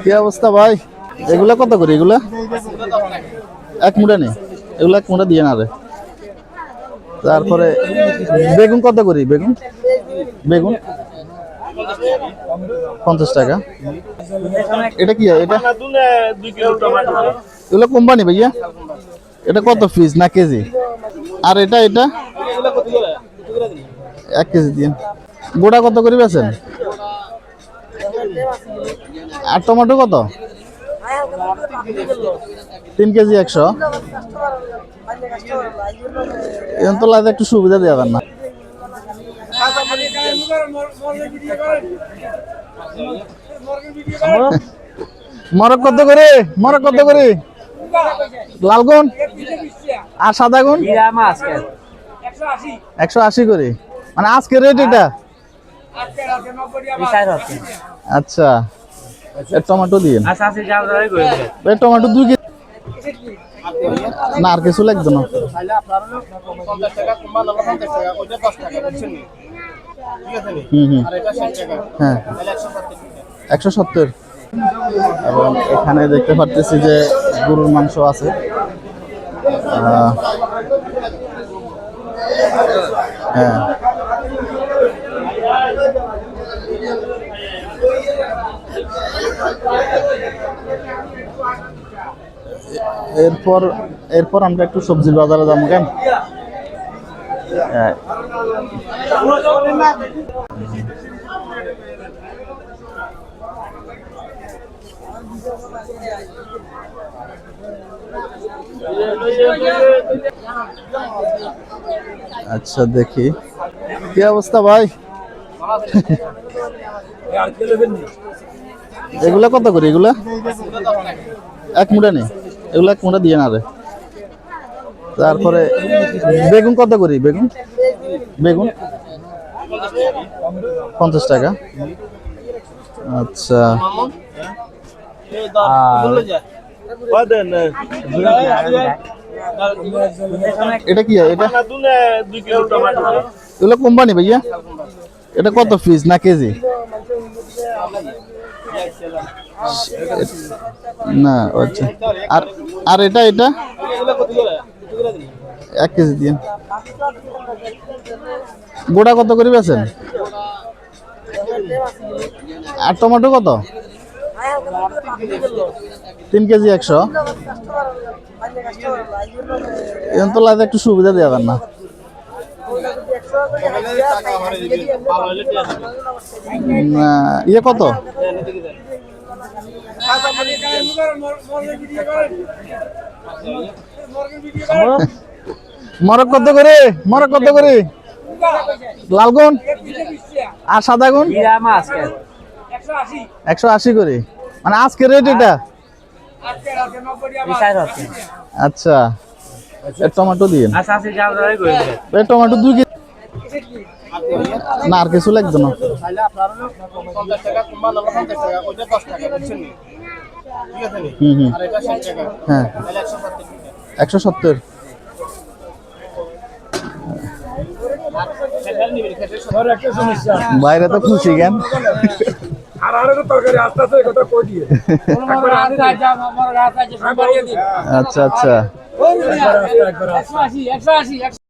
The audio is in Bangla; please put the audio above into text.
কি অবস্থা ভাই? এগুলা কত করে? এগুলা এক মুঠা নেই, এগুলা এক মুঠা দিয়ে না রে। তারপরে বেগুন কত করি? বেগুন বেগুন 50 টাকা। এটা কি? এটা এগুলো কোম্পানি ভাইয়া? এটা কত পিস না কেজি? আর এটা এটা 1 কেজি দিন। গোটা কত করে বেচেন? আর টমেটো কত? 3 কেজি 100। এখন তো লাগে একটু সুবিধা দেওয়া যাবে না। মরক কত করে? মরক কত করে? লালগুন আর সাদা গুন 180 করে। মানে আজকে রেট এটা? আচ্ছা, টমেটো দিয়ে টমেটো 2 কেজি না, আর কিছু লাগবে না। হ্যাঁ 170। এবং এখানে দেখতে পাচ্ছি যে গরুর মাংস আছে। হ্যাঁ এরপর এরপর আমরা একটু সবজির বাজারে যাবো কেন। আচ্ছা দেখি কি অবস্থা ভাই? এগুলা কত করে? এগুলা এক মুঠা নেই, এগুলা এক মুঠা দিয়ে না রে। তারপরে বেগুন কত করি? বেগুন বেগুন 50 টাকা। আচ্ছা, এটা কি? এটা এগুলো কোম্পানি ভাইয়া? এটা কত পিস না কেজি? না আচ্ছা। আর আর এটা এটা 1 কেজি দিন। গোটা কত করে বেচেন? আর টমেটো কত? 3 কেজি 100। এখন তো লাগে একটু সুবিধা দেওয়া যাবে না। ইয়ে কত? মরক কত করে? মরক কত করে? লালগুন আর সাদা গুন 180 করে। মানে আজকে রেট এটা? আচ্ছা, টমেটো দিয়ে টমেটো 2 কেজি না, আর কিছু লাগবে না। হ্যাঁ 170। বাইরে তো খুশি কেন? আচ্ছা আচ্ছা।